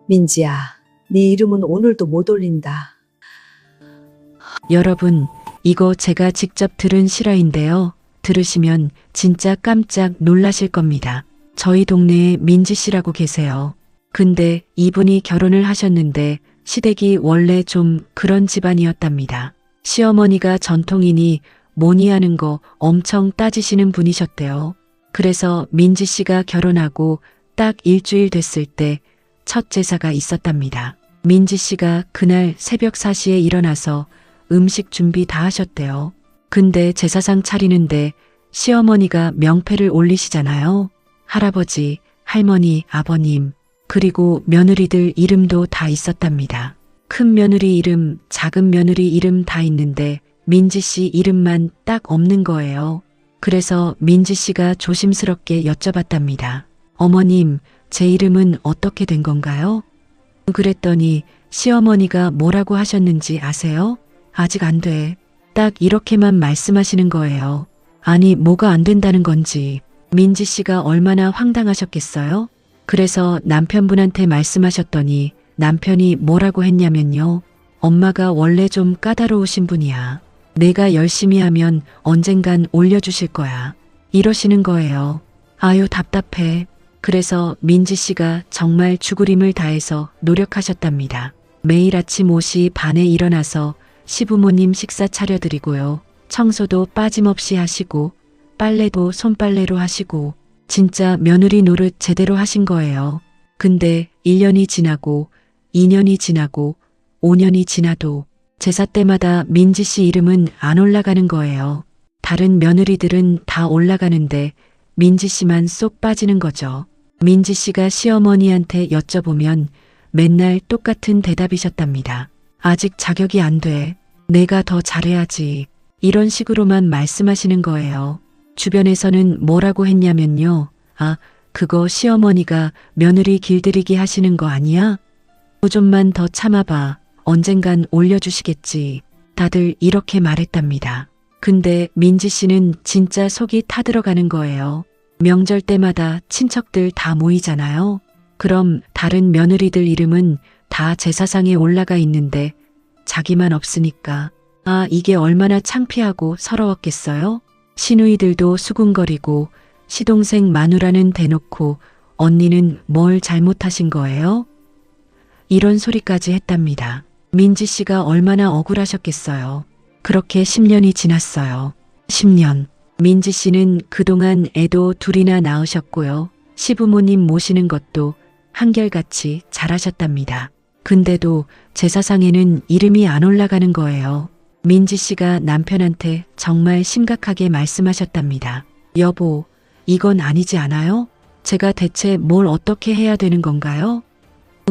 민지야, 네 이름은 오늘도 못 올린다. 여러분, 이거 제가 직접 들은 실화인데요. 들으시면 진짜 깜짝 놀라실 겁니다. 저희 동네에 민지 씨라고 계세요. 근데 이분이 결혼을 하셨는데 시댁이 원래 좀 그런 집안이었답니다. 시어머니가 전통이니 뭐니 하는 거 엄청 따지시는 분이셨대요. 그래서 민지 씨가 결혼하고 딱 일주일 됐을 때 첫 제사가 있었답니다. 민지 씨가 그날 새벽 4시에 일어나서 음식 준비 다 하셨대요. 근데 제사상 차리는데 시어머니가 명패를 올리시잖아요. 할아버지, 할머니, 아버님, 그리고 며느리들 이름도 다 있었답니다. 큰 며느리 이름, 작은 며느리 이름 다 있는데 민지 씨 이름만 딱 없는 거예요. 그래서 민지 씨가 조심스럽게 여쭤봤답니다. 어머님, 제 이름은 어떻게 된 건가요? 그랬더니 시어머니가 뭐라고 하셨는지 아세요? 아직 안 돼. 딱 이렇게만 말씀하시는 거예요. 아니, 뭐가 안 된다는 건지. 민지 씨가 얼마나 황당하셨겠어요? 그래서 남편분한테 말씀하셨더니 남편이 뭐라고 했냐면요. 엄마가 원래 좀 까다로우신 분이야. 내가 열심히 하면 언젠간 올려주실 거야. 이러시는 거예요. 아유, 답답해. 그래서 민지 씨가 정말 죽을 힘을 다해서 노력하셨답니다. 매일 아침 5시 반에 일어나서 시부모님 식사 차려드리고요. 청소도 빠짐없이 하시고 빨래도 손빨래로 하시고 진짜 며느리 노릇 제대로 하신 거예요. 근데 1년이 지나고 2년이 지나고 5년이 지나도 제사 때마다 민지 씨 이름은 안 올라가는 거예요. 다른 며느리들은 다 올라가는데 민지 씨만 쏙 빠지는 거죠. 민지 씨가 시어머니한테 여쭤보면 맨날 똑같은 대답이셨답니다. 아직 자격이 안 돼. 내가 더 잘해야지. 이런 식으로만 말씀하시는 거예요. 주변에서는 뭐라고 했냐면요. 아, 그거 시어머니가 며느리 길들이기 하시는 거 아니야? 좀만 더 참아봐. 언젠간 올려주시겠지. 다들 이렇게 말했답니다. 근데 민지 씨는 진짜 속이 타들어가는 거예요. 명절 때마다 친척들 다 모이잖아요. 그럼 다른 며느리들 이름은 다 제사상에 올라가 있는데 자기만 없으니까 아, 이게 얼마나 창피하고 서러웠겠어요? 시누이들도 수군거리고 시동생 마누라는 대놓고 언니는 뭘 잘못하신 거예요? 이런 소리까지 했답니다. 민지 씨가 얼마나 억울하셨겠어요. 그렇게 10년이 지났어요. 10년. 민지 씨는 그동안 애도 둘이나 낳으셨고요. 시부모님 모시는 것도 한결같이 잘하셨답니다. 근데도 제사상에는 이름이 안 올라가는 거예요. 민지 씨가 남편한테 정말 심각하게 말씀하셨답니다. 여보, 이건 아니지 않아요? 제가 대체 뭘 어떻게 해야 되는 건가요?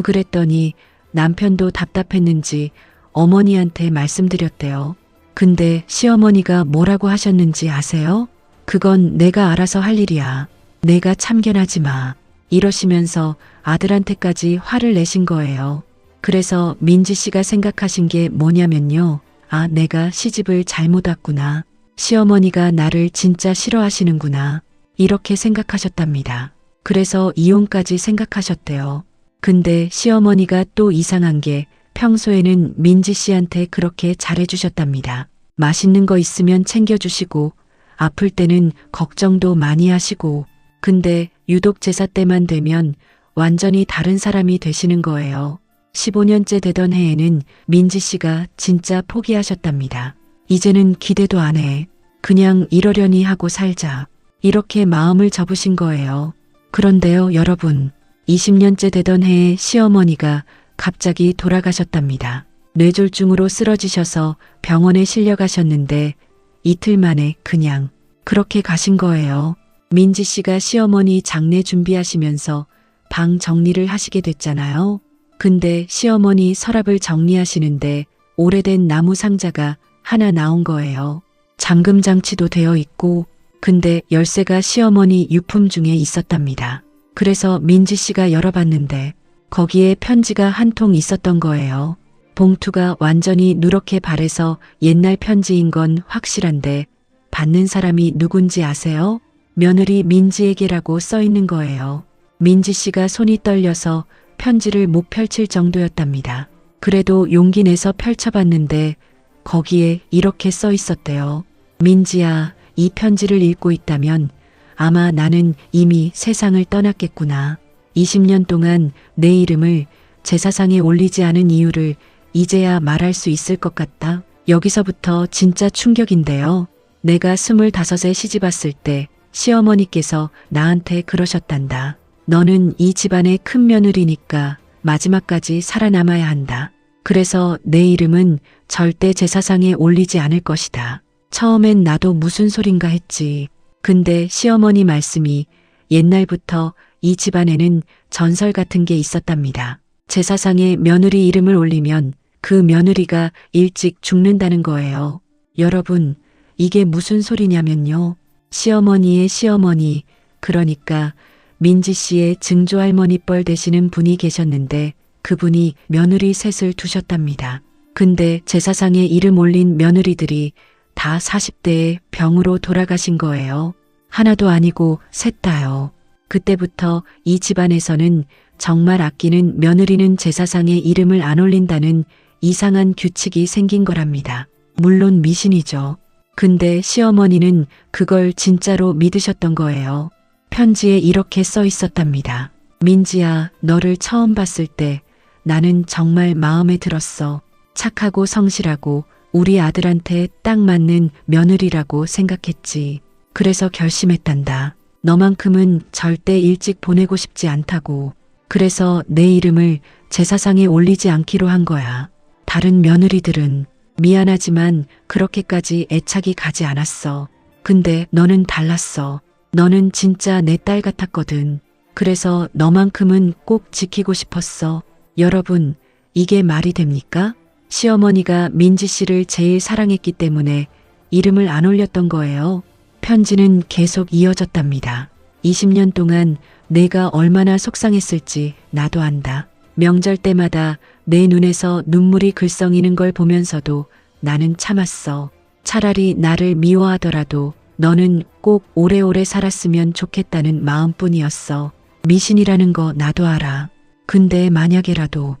그랬더니 남편도 답답했는지 어머니한테 말씀드렸대요. 근데 시어머니가 뭐라고 하셨는지 아세요? 그건 내가 알아서 할 일이야. 내가 참견하지 마. 이러시면서 아들한테까지 화를 내신 거예요. 그래서 민지 씨가 생각하신 게 뭐냐면요. 아, 내가 시집을 잘못 왔구나. 시어머니가 나를 진짜 싫어하시는구나. 이렇게 생각하셨답니다. 그래서 이혼까지 생각하셨대요. 근데 시어머니가 또 이상한 게 평소에는 민지 씨한테 그렇게 잘해주셨답니다. 맛있는 거 있으면 챙겨주시고 아플 때는 걱정도 많이 하시고 근데 유독 제사 때만 되면 완전히 다른 사람이 되시는 거예요. 15년째 되던 해에는 민지 씨가 진짜 포기하셨답니다. 이제는 기대도 안 해. 그냥 이러려니 하고 살자. 이렇게 마음을 접으신 거예요. 그런데요, 여러분. 20년째 되던 해에 시어머니가 갑자기 돌아가셨답니다. 뇌졸중으로 쓰러지셔서 병원에 실려가셨는데 이틀 만에 그냥 그렇게 가신 거예요. 민지 씨가 시어머니 장례 준비하시면서 방 정리를 하시게 됐잖아요. 근데 시어머니 서랍을 정리하시는데 오래된 나무 상자가 하나 나온 거예요. 잠금 장치도 되어 있고 근데 열쇠가 시어머니 유품 중에 있었답니다. 그래서 민지 씨가 열어봤는데 거기에 편지가 한 통 있었던 거예요. 봉투가 완전히 누렇게 발해서 옛날 편지인 건 확실한데 받는 사람이 누군지 아세요? 며느리 민지에게라고 써 있는 거예요. 민지 씨가 손이 떨려서 편지를 못 펼칠 정도였답니다. 그래도 용기 내서 펼쳐봤는데 거기에 이렇게 써 있었대요. 민지야, 이 편지를 읽고 있다면 아마 나는 이미 세상을 떠났겠구나. 20년 동안 내 이름을 제사상에 올리지 않은 이유를 이제야 말할 수 있을 것 같다. 여기서부터 진짜 충격인데요. 내가 25에 시집 왔을 때 시어머니께서 나한테 그러셨단다. 너는 이 집안의 큰 며느리니까 마지막까지 살아남아야 한다. 그래서 내 이름은 절대 제사상에 올리지 않을 것이다. 처음엔 나도 무슨 소린가 했지. 근데 시어머니 말씀이 옛날부터 이 집안에는 전설 같은 게 있었답니다. 제사상에 며느리 이름을 올리면 그 며느리가 일찍 죽는다는 거예요. 여러분, 이게 무슨 소리냐면요. 시어머니의 시어머니, 그러니까 민지 씨의 증조할머니 뻘 되시는 분이 계셨는데 그분이 며느리 셋을 두셨답니다. 근데 제사상에 이름 올린 며느리들이 다 40대에 병으로 돌아가신 거예요. 하나도 아니고 셋 다요. 그때부터 이 집안에서는 정말 아끼는 며느리는 제사상에 이름을 안 올린다는 이상한 규칙이 생긴 거랍니다. 물론 미신이죠. 근데 시어머니는 그걸 진짜로 믿으셨던 거예요. 편지에 이렇게 써 있었답니다. 민지야, 너를 처음 봤을 때 나는 정말 마음에 들었어. 착하고 성실하고 우리 아들한테 딱 맞는 며느리라고 생각했지. 그래서 결심했단다. 너만큼은 절대 일찍 보내고 싶지 않다고. 그래서 내 이름을 제사상에 올리지 않기로 한 거야. 다른 며느리들은 미안하지만 그렇게까지 애착이 가지 않았어. 근데 너는 달랐어. 너는 진짜 내 딸 같았거든. 그래서 너만큼은 꼭 지키고 싶었어. 여러분, 이게 말이 됩니까? 시어머니가 민지 씨를 제일 사랑했기 때문에 이름을 안 올렸던 거예요. 편지는 계속 이어졌답니다. 20년 동안 내가 얼마나 속상했을지 나도 안다. 명절 때마다 내 눈에서 눈물이 글썽이는 걸 보면서도 나는 참았어. 차라리 나를 미워하더라도 너는 꼭 오래오래 살았으면 좋겠다는 마음뿐이었어. 미신이라는 거 나도 알아. 근데 만약에라도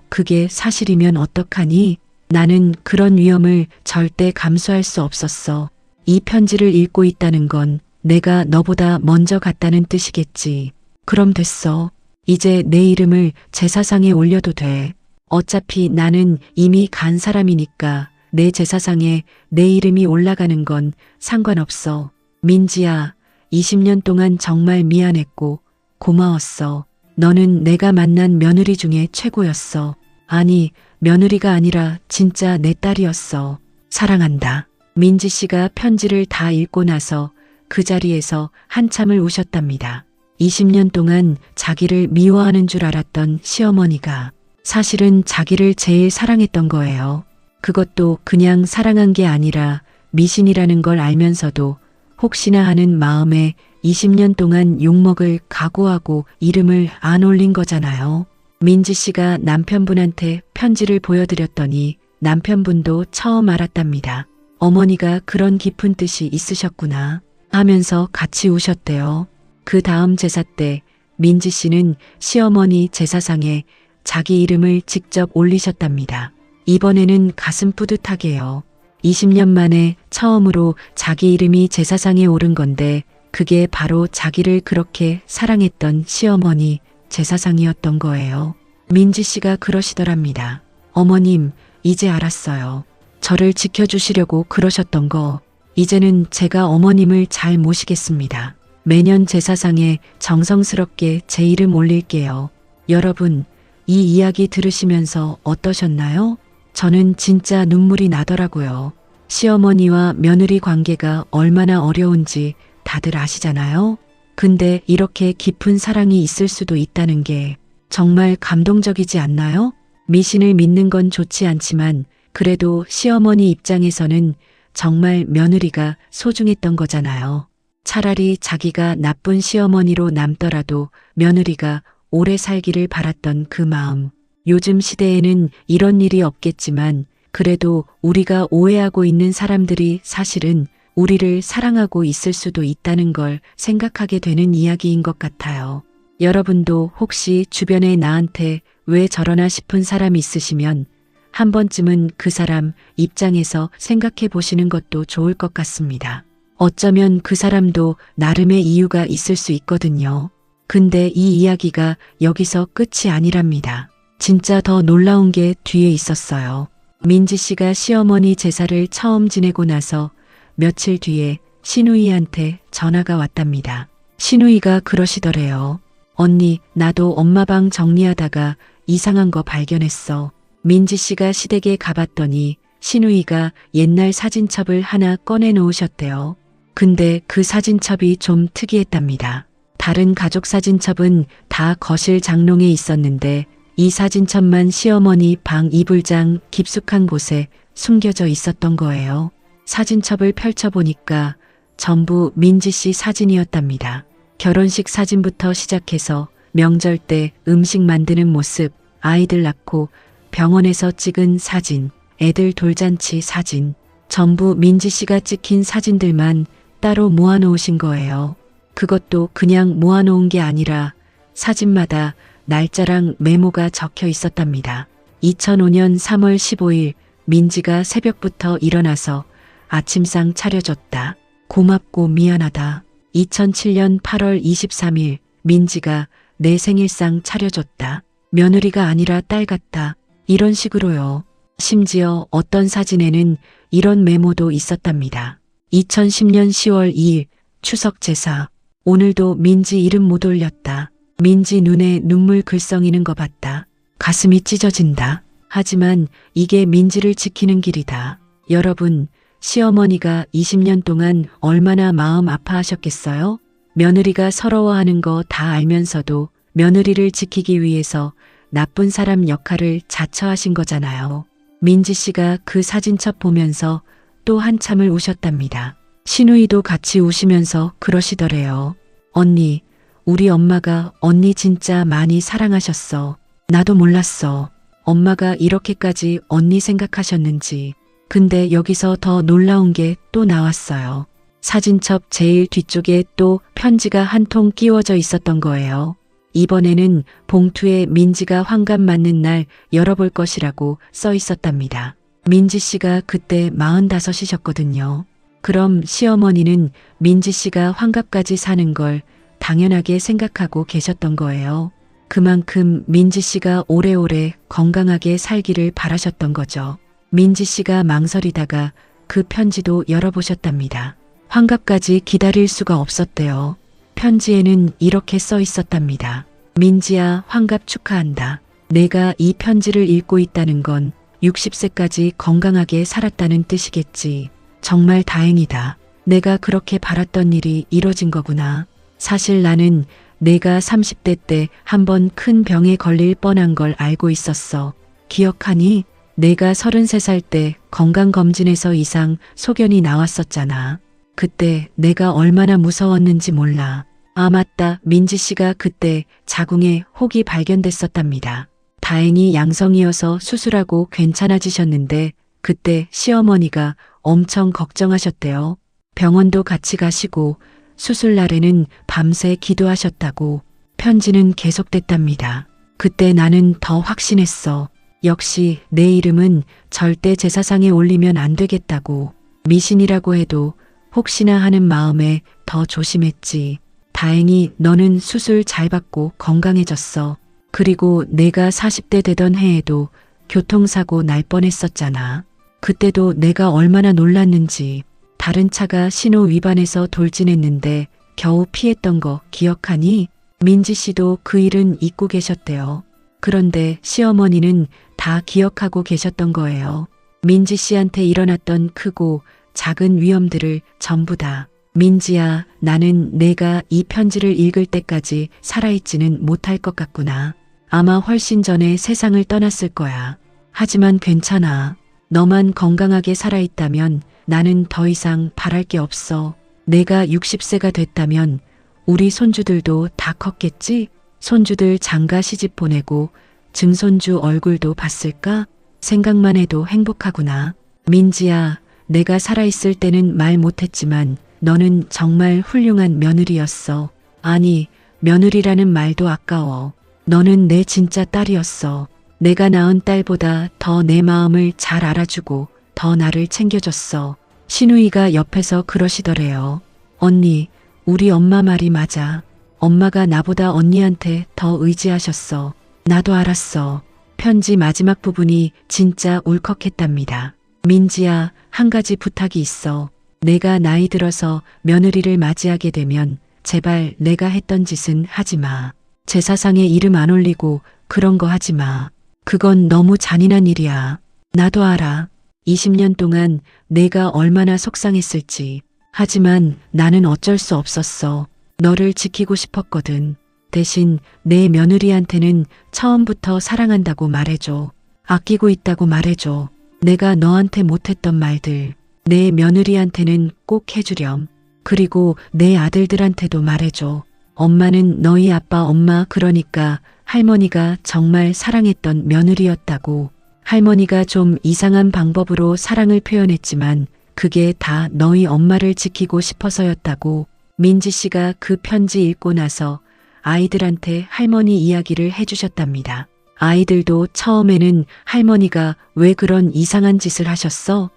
그게 사실이면 어떡하니? 나는 그런 위험을 절대 감수할 수 없었어. 이 편지를 읽고 있다는 건 내가 너보다 먼저 갔다는 뜻이겠지. 그럼 됐어. 이제 내 이름을 제사상에 올려도 돼. 어차피 나는 이미 간 사람이니까 내 제사상에 내 이름이 올라가는 건 상관없어. 민지야, 20년 동안 정말 미안했고 고마웠어. 너는 내가 만난 며느리 중에 최고였어. 아니, 며느리가 아니라 진짜 내 딸이었어. 사랑한다. 민지 씨가 편지를 다 읽고 나서 그 자리에서 한참을 우셨답니다. 20년 동안 자기를 미워하는 줄 알았던 시어머니가 사실은 자기를 제일 사랑했던 거예요. 그것도 그냥 사랑한 게 아니라 미신이라는 걸 알면서도 혹시나 하는 마음에 20년 동안 욕먹을 각오하고 이름을 안 올린 거잖아요. 민지 씨가 남편분한테 편지를 보여드렸더니 남편분도 처음 알았답니다. 어머니가 그런 깊은 뜻이 있으셨구나 하면서 같이 우셨대요. 그 다음 제사 때 민지 씨는 시어머니 제사상에 자기 이름을 직접 올리셨답니다. 이번에는 가슴 뿌듯하게요. 20년 만에 처음으로 자기 이름이 제사상에 오른 건데 그게 바로 자기를 그렇게 사랑했던 시어머니 제사상이었던 거예요. 민지 씨가 그러시더랍니다. 어머님, 이제 알았어요. 저를 지켜주시려고 그러셨던 거 이제는 제가 어머님을 잘 모시겠습니다. 매년 제사상에 정성스럽게 제 이름 올릴게요. 여러분, 이 이야기 들으시면서 어떠셨나요? 저는 진짜 눈물이 나더라고요. 시어머니와 며느리 관계가 얼마나 어려운지 다들 아시잖아요. 근데 이렇게 깊은 사랑이 있을 수도 있다는 게 정말 감동적이지 않나요? 미신을 믿는 건 좋지 않지만 그래도 시어머니 입장에서는 정말 며느리가 소중했던 거잖아요. 차라리 자기가 나쁜 시어머니로 남더라도 며느리가 오래 살기를 바랐던 그 마음. 요즘 시대에는 이런 일이 없겠지만 그래도 우리가 오해하고 있는 사람들이 사실은 우리를 사랑하고 있을 수도 있다는 걸 생각하게 되는 이야기인 것 같아요. 여러분도 혹시 주변에 나한테 왜 저러나 싶은 사람이 있으시면 한 번쯤은 그 사람 입장에서 생각해 보시는 것도 좋을 것 같습니다. 어쩌면 그 사람도 나름의 이유가 있을 수 있거든요. 근데 이 이야기가 여기서 끝이 아니랍니다. 진짜 더 놀라운 게 뒤에 있었어요. 민지 씨가 시어머니 제사를 처음 지내고 나서 며칠 뒤에 신우이한테 전화가 왔답니다. 신우이가 그러시더래요. 언니, 나도 엄마 방 정리하다가 이상한 거 발견했어. 민지 씨가 시댁에 가봤더니 신우이가 옛날 사진첩을 하나 꺼내 놓으셨대요. 근데 그 사진첩이 좀 특이했답니다. 다른 가족 사진첩은 다 거실 장롱에 있었는데 이 사진첩만 시어머니 방 이불장 깊숙한 곳에 숨겨져 있었던 거예요. 사진첩을 펼쳐보니까 전부 민지 씨 사진이었답니다. 결혼식 사진부터 시작해서 명절 때 음식 만드는 모습, 아이들 낳고 병원에서 찍은 사진, 애들 돌잔치 사진, 전부 민지 씨가 찍힌 사진들만 따로 모아놓으신 거예요. 그것도 그냥 모아놓은 게 아니라 사진마다 날짜랑 메모가 적혀 있었답니다. 2005년 3월 15일 민지가 새벽부터 일어나서 아침상 차려줬다. 고맙고 미안하다. 2007년 8월 23일 민지가 내 생일상 차려줬다. 며느리가 아니라 딸 같다. 이런 식으로요. 심지어 어떤 사진에는 이런 메모도 있었답니다. 2010년 10월 2일 추석 제사. 오늘도 민지 이름 못 올렸다. 민지 눈에 눈물 글썽이는 거 봤다. 가슴이 찢어진다. 하지만 이게 민지를 지키는 길이다. 여러분, 시어머니가 20년 동안 얼마나 마음 아파하셨겠어요? 며느리가 서러워하는 거 다 알면서도 며느리를 지키기 위해서 나쁜 사람 역할을 자처하신 거잖아요. 민지 씨가 그 사진첩 보면서 또 한참을 우셨답니다. 신우이도 같이 우시면서 그러시더래요. 언니, 우리 엄마가 언니 진짜 많이 사랑하셨어. 나도 몰랐어. 엄마가 이렇게까지 언니 생각하셨는지. 근데 여기서 더 놀라운 게 또 나왔어요. 사진첩 제일 뒤쪽에 또 편지가 한 통 끼워져 있었던 거예요. 이번에는 봉투에 민지가 환갑 맞는 날 열어볼 것이라고 써 있었답니다. 민지 씨가 그때 45이셨거든요. 그럼 시어머니는 민지 씨가 환갑까지 사는 걸 당연하게 생각하고 계셨던 거예요. 그만큼 민지 씨가 오래오래 건강하게 살기를 바라셨던 거죠. 민지 씨가 망설이다가 그 편지도 열어보셨답니다. 환갑까지 기다릴 수가 없었대요. 편지에는 이렇게 써 있었답니다. 민지야, 환갑 축하한다. 내가 이 편지를 읽고 있다는 건 60세까지 건강하게 살았다는 뜻이겠지. 정말 다행이다. 내가 그렇게 바랐던 일이 이뤄진 거구나. 사실 나는 내가 30대 때 한번 큰 병에 걸릴 뻔한 걸 알고 있었어. 기억하니? 내가 33살 때 건강검진에서 이상 소견이 나왔었잖아. 그때 내가 얼마나 무서웠는지 몰라. 아, 맞다. 민지 씨가 그때 자궁에 혹이 발견됐었답니다. 다행히 양성이어서 수술하고 괜찮아지셨는데 그때 시어머니가 엄청 걱정하셨대요. 병원도 같이 가시고 수술 날에는 밤새 기도하셨다고. 편지는 계속됐답니다. 그때 나는 더 확신했어. 역시 내 이름은 절대 제사상에 올리면 안 되겠다고. 미신이라고 해도 혹시나 하는 마음에 더 조심했지. 다행히 너는 수술 잘 받고 건강해졌어. 그리고 내가 40대 되던 해에도 교통사고 날 뻔했었잖아. 그때도 내가 얼마나 놀랐는지. 다른 차가 신호 위반해서 돌진했는데 겨우 피했던 거 기억하니? 민지 씨도 그 일은 잊고 계셨대요. 그런데 시어머니는 다 기억하고 계셨던 거예요. 민지 씨한테 일어났던 크고 작은 위험들을 전부 다. 민지야, 나는 내가 이 편지를 읽을 때까지 살아있지는 못할 것 같구나. 아마 훨씬 전에 세상을 떠났을 거야. 하지만 괜찮아. 너만 건강하게 살아있다면 나는 더 이상 바랄 게 없어. 내가 60세가 됐다면 우리 손주들도 다 컸겠지? 손주들 장가 시집 보내고 증손주 얼굴도 봤을까? 생각만 해도 행복하구나. 민지야, 내가 살아있을 때는 말 못했지만 너는 정말 훌륭한 며느리였어. 아니, 며느리라는 말도 아까워. 너는 내 진짜 딸이었어. 내가 낳은 딸보다 더 내 마음을 잘 알아주고 더 나를 챙겨줬어. 신우이가 옆에서 그러시더래요. 언니, 우리 엄마 말이 맞아. 엄마가 나보다 언니한테 더 의지하셨어. 나도 알았어. 편지 마지막 부분이 진짜 울컥했답니다. 민지야, 한 가지 부탁이 있어. 내가 나이 들어서 며느리를 맞이하게 되면 제발 내가 했던 짓은 하지 마. 제사상에 이름 안 올리고 그런 거 하지 마. 그건 너무 잔인한 일이야. 나도 알아. 20년 동안 내가 얼마나 속상했을지. 하지만 나는 어쩔 수 없었어. 너를 지키고 싶었거든. 대신 내 며느리한테는 처음부터 사랑한다고 말해줘. 아끼고 있다고 말해줘. 내가 너한테 못했던 말들 내 며느리한테는 꼭 해주렴. 그리고 내 아들들한테도 말해줘. 엄마는 너희 아빠 엄마 그러니까 할머니가 정말 사랑했던 며느리였다고. 할머니가 좀 이상한 방법으로 사랑을 표현했지만 그게 다 너희 엄마를 지키고 싶어서였다고. 민지 씨가 그 편지 읽고 나서 아이들한테 할머니 이야기를 해주셨답니다. 아이들도 처음에는 할머니가 왜 그런 이상한 짓을 하셨어?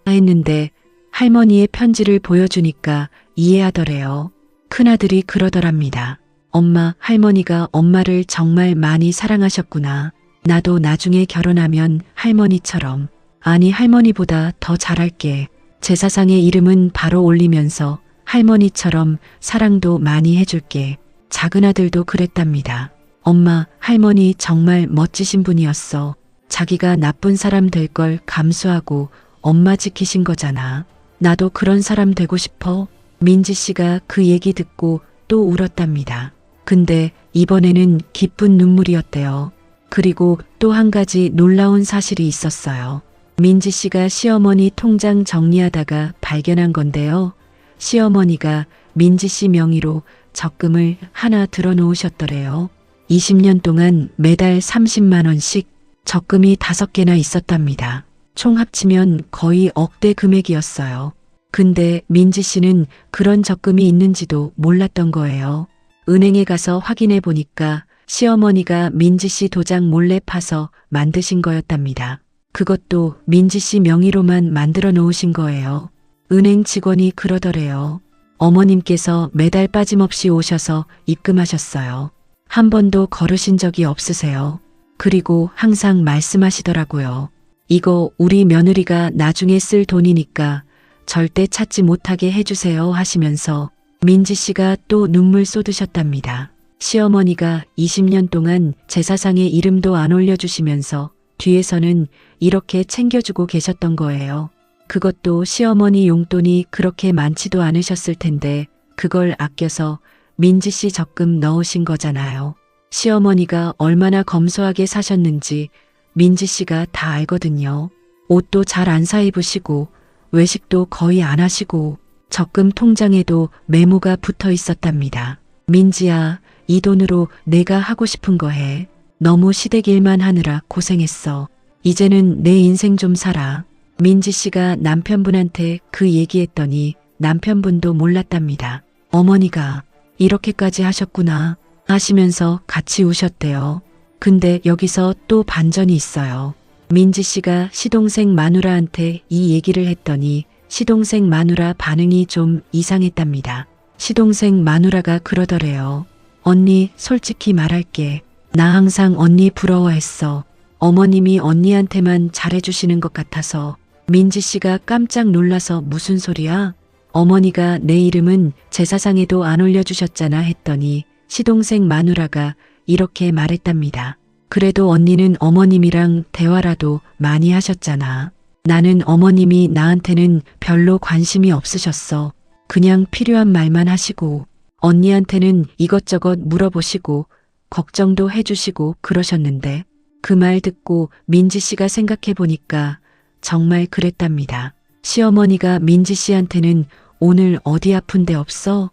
했는데 할머니의 편지를 보여주니까 이해하더래요. 큰아들이 그러더랍니다. 엄마, 할머니가 엄마를 정말 많이 사랑하셨구나. 나도 나중에 결혼하면 할머니처럼, 아니 할머니보다 더 잘할게. 제사상에 이름은 바로 올리면서 할머니처럼 사랑도 많이 해줄게. 작은아들도 그랬답니다. 엄마, 할머니 정말 멋지신 분이었어. 자기가 나쁜 사람 될 걸 감수하고 엄마 지키신 거잖아. 나도 그런 사람 되고 싶어. 민지 씨가 그 얘기 듣고 또 울었답니다. 근데 이번에는 기쁜 눈물이었대요. 그리고 또 한 가지 놀라운 사실이 있었어요. 민지 씨가 시어머니 통장 정리하다가 발견한 건데요. 시어머니가 민지 씨 명의로 적금을 하나 들어놓으셨더래요. 20년 동안 매달 30만 원씩 적금이 5개나 있었답니다. 총 합치면 거의 억대 금액이었어요. 근데 민지 씨는 그런 적금이 있는지도 몰랐던 거예요. 은행에 가서 확인해 보니까 시어머니가 민지 씨 도장 몰래 파서 만드신 거였답니다. 그것도 민지 씨 명의로만 만들어 놓으신 거예요. 은행 직원이 그러더래요. 어머님께서 매달 빠짐없이 오셔서 입금하셨어요. 한 번도 거르신 적이 없으세요. 그리고 항상 말씀하시더라고요. 이거 우리 며느리가 나중에 쓸 돈이니까 절대 찾지 못하게 해주세요 하시면서 민지 씨가 또 눈물 쏟으셨답니다. 시어머니가 20년 동안 제사상에 이름도 안 올려주시면서 뒤에서는 이렇게 챙겨주고 계셨던 거예요. 그것도 시어머니 용돈이 그렇게 많지도 않으셨을 텐데 그걸 아껴서 민지 씨 적금 넣으신 거잖아요. 시어머니가 얼마나 검소하게 사셨는지 민지 씨가 다 알거든요. 옷도 잘 안 사 입으시고 외식도 거의 안 하시고 적금 통장에도 메모가 붙어 있었답니다. 민지야, 이 돈으로 내가 하고 싶은 거 해. 너무 시댁 일만 하느라 고생했어. 이제는 내 인생 좀 살아. 민지 씨가 남편분한테 그 얘기했더니 남편분도 몰랐답니다. 어머니가 이렇게까지 하셨구나 하시면서 같이 우셨대요. 근데 여기서 또 반전이 있어요. 민지 씨가 시동생 마누라한테 이 얘기를 했더니 시동생 마누라 반응이 좀 이상했답니다. 시동생 마누라가 그러더래요. 언니, 솔직히 말할게. 나 항상 언니 부러워했어. 어머님이 언니한테만 잘해주시는 것 같아서. 민지 씨가 깜짝 놀라서 무슨 소리야? 어머니가 내 이름은 제사상에도 안 올려주셨잖아 했더니 시동생 마누라가 이렇게 말했답니다. 그래도 언니는 어머님이랑 대화라도 많이 하셨잖아. 나는 어머님이 나한테는 별로 관심이 없으셨어. 그냥 필요한 말만 하시고 언니한테는 이것저것 물어보시고 걱정도 해주시고 그러셨는데 그 말 듣고 민지 씨가 생각해 보니까 정말 그랬답니다. 시어머니가 민지 씨한테는 오늘 어디 아픈 데 없어?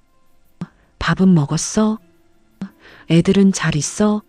밥은 먹었어? 애들은 잘 있어?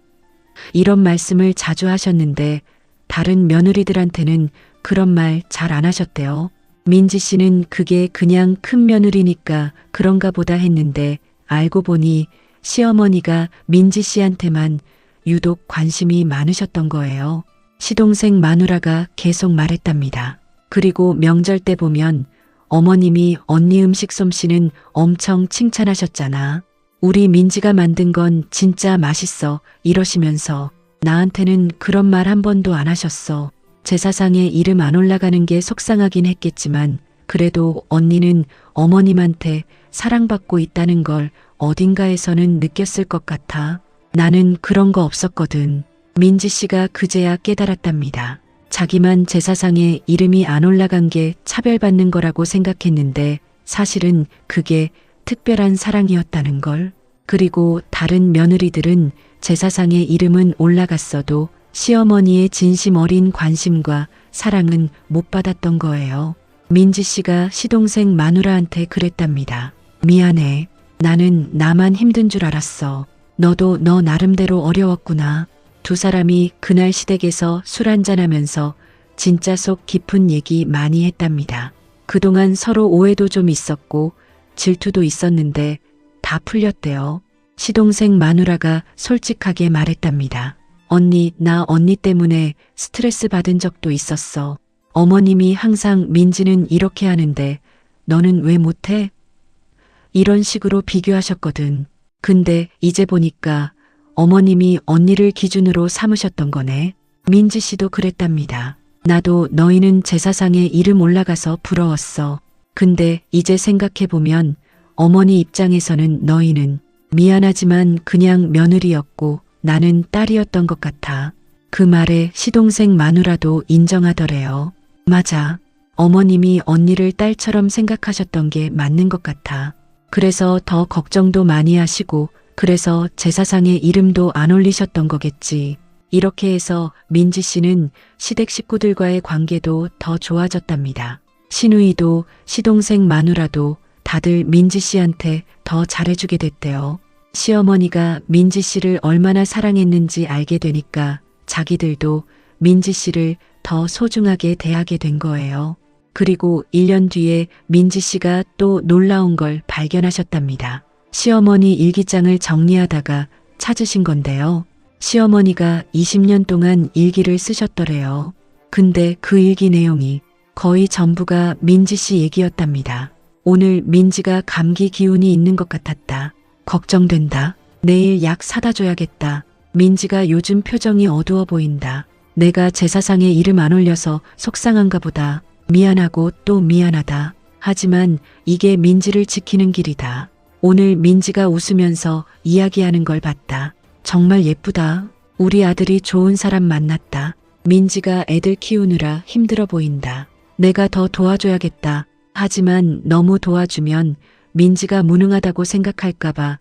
이런 말씀을 자주 하셨는데 다른 며느리들한테는 그런 말 잘 안 하셨대요. 민지 씨는 그게 그냥 큰 며느리니까 그런가 보다 했는데 알고 보니 시어머니가 민지 씨한테만 유독 관심이 많으셨던 거예요. 시동생 마누라가 계속 말했답니다. 그리고 명절 때 보면 어머님이 언니 음식 솜씨는 엄청 칭찬하셨잖아. 우리 민지가 만든 건 진짜 맛있어 이러시면서 나한테는 그런 말 한 번도 안 하셨어. 제사상에 이름 안 올라가는 게 속상하긴 했겠지만 그래도 언니는 어머님한테 사랑받고 있다는 걸 어딘가에서는 느꼈을 것 같아. 나는 그런 거 없었거든. 민지 씨가 그제야 깨달았답니다. 자기만 제사상에 이름이 안 올라간 게 차별받는 거라고 생각했는데 사실은 그게 특별한 사랑이었다는 걸. 그리고 다른 며느리들은 제사상에 이름은 올라갔어도 시어머니의 진심 어린 관심과 사랑은 못 받았던 거예요. 민지 씨가 시동생 마누라한테 그랬답니다. 미안해. 나는 나만 힘든 줄 알았어. 너도 너 나름대로 어려웠구나. 두 사람이 그날 시댁에서 술 한잔하면서 진짜 속 깊은 얘기 많이 했답니다. 그동안 서로 오해도 좀 있었고 질투도 있었는데 다 풀렸대요. 시동생 마누라가 솔직하게 말했답니다. 언니, 나 언니 때문에 스트레스 받은 적도 있었어. 어머님이 항상 민지는 이렇게 하는데 너는 왜 못해? 이런 식으로 비교하셨거든. 근데 이제 보니까 어머님이 언니를 기준으로 삼으셨던 거네. 민지 씨도 그랬답니다. 나도 너희는 제사상에 이름 올라가서 부러웠어. 근데 이제 생각해보면 어머니 입장에서는 너희는 미안하지만 그냥 며느리였고 나는 딸이었던 것 같아. 그 말에 시동생 마누라도 인정하더래요. 맞아. 어머님이 언니를 딸처럼 생각하셨던 게 맞는 것 같아. 그래서 더 걱정도 많이 하시고 그래서 제사상에 이름도 안 올리셨던 거겠지. 이렇게 해서 민지 씨는 시댁 식구들과의 관계도 더 좋아졌답니다. 시누이도 시동생 마누라도 다들 민지 씨한테 더 잘해주게 됐대요. 시어머니가 민지 씨를 얼마나 사랑했는지 알게 되니까 자기들도 민지 씨를 더 소중하게 대하게 된 거예요. 그리고 1년 뒤에 민지 씨가 또 놀라운 걸 발견하셨답니다. 시어머니 일기장을 정리하다가 찾으신 건데요. 시어머니가 20년 동안 일기를 쓰셨더래요. 근데 그 일기 내용이 거의 전부가 민지 씨 얘기였답니다. 오늘 민지가 감기 기운이 있는 것 같았다. 걱정된다. 내일 약 사다 줘야겠다. 민지가 요즘 표정이 어두워 보인다. 내가 제사상에 이름 안 올려서 속상한가 보다. 미안하고 또 미안하다. 하지만 이게 민지를 지키는 길이다. 오늘 민지가 웃으면서 이야기하는 걸 봤다. 정말 예쁘다. 우리 아들이 좋은 사람 만났다. 민지가 애들 키우느라 힘들어 보인다. 내가 더 도와줘야겠다. 하지만 너무 도와주면 민지가 무능하다고 생각할까봐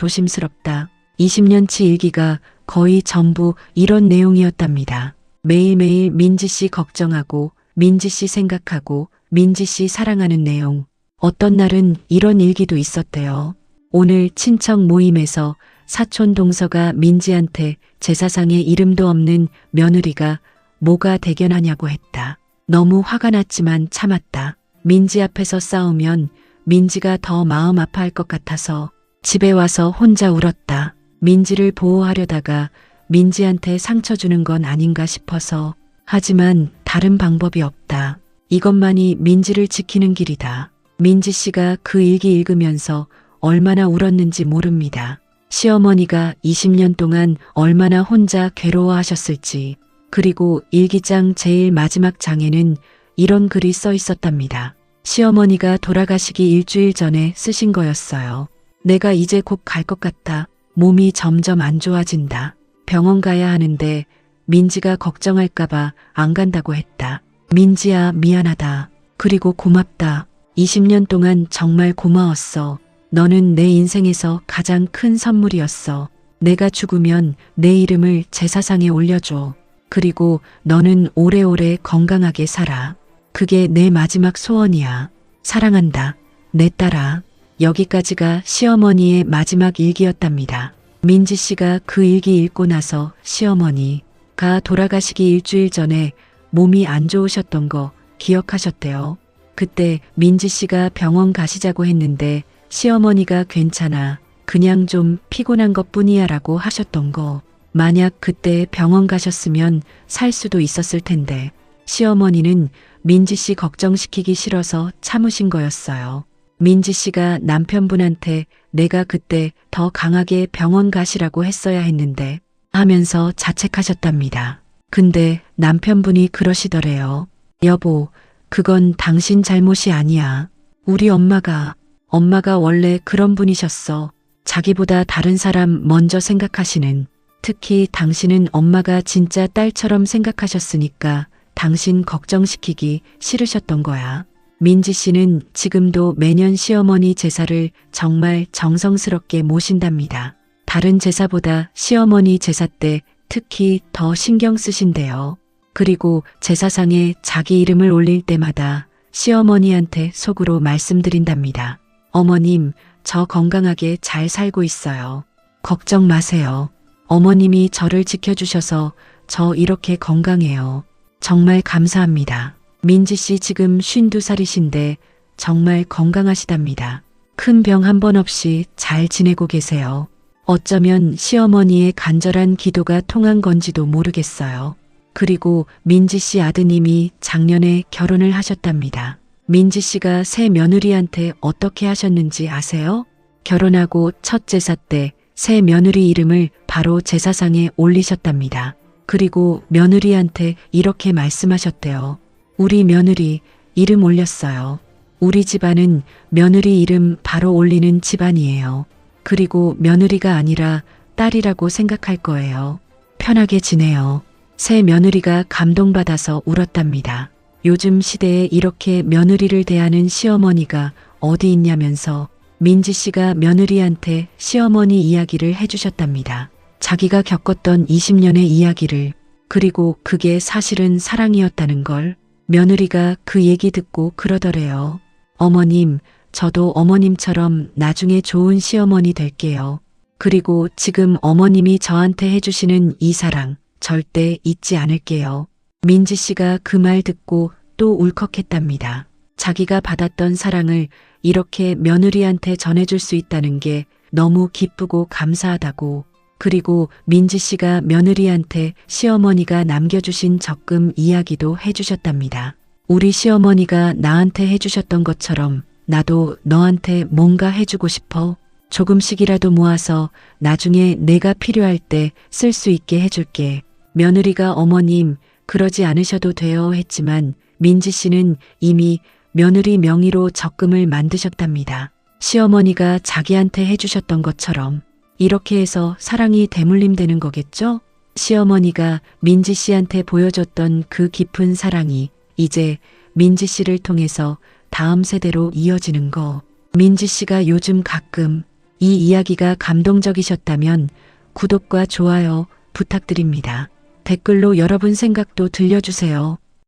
조심스럽다. 20년치 일기가 거의 전부 이런 내용이었답니다. 매일매일 민지 씨 걱정하고 민지 씨 생각하고 민지 씨 사랑하는 내용. 어떤 날은 이런 일기도 있었대요. 오늘 친척 모임에서 사촌 동서가 민지한테 제사상에 이름도 없는 며느리가 뭐가 대견하냐고 했다. 너무 화가 났지만 참았다. 민지 앞에서 싸우면 민지가 더 마음 아파할 것 같아서 집에 와서 혼자 울었다. 민지를 보호하려다가 민지한테 상처 주는 건 아닌가 싶어서. 하지만 다른 방법이 없다. 이것만이 민지를 지키는 길이다. 민지 씨가 그 일기 읽으면서 얼마나 울었는지 모릅니다. 시어머니가 20년 동안 얼마나 혼자 괴로워하셨을지. 그리고 일기장 제일 마지막 장에는 이런 글이 써 있었답니다. 시어머니가 돌아가시기 일주일 전에 쓰신 거였어요. 내가 이제 곧 갈 것 같아. 몸이 점점 안 좋아진다. 병원 가야 하는데 민지가 걱정할까봐 안 간다고 했다. 민지야, 미안하다. 그리고 고맙다. 20년 동안 정말 고마웠어. 너는 내 인생에서 가장 큰 선물이었어. 내가 죽으면 내 이름을 제사상에 올려줘. 그리고 너는 오래오래 건강하게 살아. 그게 내 마지막 소원이야. 사랑한다. 내 딸아. 여기까지가 시어머니의 마지막 일기였답니다. 민지 씨가 그 일기 읽고 나서 시어머니가 돌아가시기 일주일 전에 몸이 안 좋으셨던 거 기억하셨대요. 그때 민지 씨가 병원 가시자고 했는데 시어머니가 괜찮아. 그냥 좀 피곤한 것 뿐이야 라고 하셨던 거. 만약 그때 병원 가셨으면 살 수도 있었을 텐데. 시어머니는 민지 씨 걱정시키기 싫어서 참으신 거였어요. 민지 씨가 남편분한테 내가 그때 더 강하게 병원 가시라고 했어야 했는데 하면서 자책하셨답니다. 근데 남편분이 그러시더래요. 여보, 그건 당신 잘못이 아니야. 우리 엄마가 원래 그런 분이셨어. 자기보다 다른 사람 먼저 생각하시는. 특히 당신은 엄마가 진짜 딸처럼 생각하셨으니까 당신 걱정시키기 싫으셨던 거야. 민지 씨는 지금도 매년 시어머니 제사를 정말 정성스럽게 모신답니다. 다른 제사보다 시어머니 제사 때 특히 더 신경 쓰신대요. 그리고 제사상에 자기 이름을 올릴 때마다 시어머니한테 속으로 말씀드린답니다. 어머님, 저 건강하게 잘 살고 있어요. 걱정 마세요. 어머님이 저를 지켜주셔서 저 이렇게 건강해요. 정말 감사합니다. 민지 씨 지금 52살이신데 정말 건강하시답니다. 큰 병 한 번 없이 잘 지내고 계세요. 어쩌면 시어머니의 간절한 기도가 통한 건지도 모르겠어요. 그리고 민지 씨 아드님이 작년에 결혼을 하셨답니다. 민지 씨가 새 며느리한테 어떻게 하셨는지 아세요? 결혼하고 첫 제사 때 새 며느리 이름을 바로 제사상에 올리셨답니다. 그리고 며느리한테 이렇게 말씀하셨대요. 우리 며느리 이름 올렸어요. 우리 집안은 며느리 이름 바로 올리는 집안이에요. 그리고 며느리가 아니라 딸이라고 생각할 거예요. 편하게 지내요. 새 며느리가 감동받아서 울었답니다. 요즘 시대에 이렇게 며느리를 대하는 시어머니가 어디 있냐면서 민지 씨가 며느리한테 시어머니 이야기를 해주셨답니다. 자기가 겪었던 20년의 이야기를. 그리고 그게 사실은 사랑이었다는 걸. 며느리가 그 얘기 듣고 그러더래요. 어머님, 저도 어머님처럼 나중에 좋은 시어머니 될게요. 그리고 지금 어머님이 저한테 해주시는 이 사랑 절대 잊지 않을게요. 민지 씨가 그 말 듣고 또 울컥했답니다. 자기가 받았던 사랑을 이렇게 며느리한테 전해줄 수 있다는 게 너무 기쁘고 감사하다고. 그리고 민지 씨가 며느리한테 시어머니가 남겨주신 적금 이야기도 해주셨답니다. 우리 시어머니가 나한테 해주셨던 것처럼 나도 너한테 뭔가 해주고 싶어. 조금씩이라도 모아서 나중에 내가 필요할 때 쓸 수 있게 해줄게. 며느리가 어머님, 그러지 않으셔도 돼요 했지만 민지 씨는 이미 며느리 명의로 적금을 만드셨답니다. 시어머니가 자기한테 해주셨던 것처럼. 이렇게 해서 사랑이 대물림되는 거겠죠? 시어머니가 민지 씨한테 보여줬던 그 깊은 사랑이 이제 민지 씨를 통해서 다음 세대로 이어지는 거. 민지 씨가 요즘 가끔 이 이야기가 감동적이셨다면 구독과 좋아요 부탁드립니다. 댓글로 여러분 생각도 들려주세요.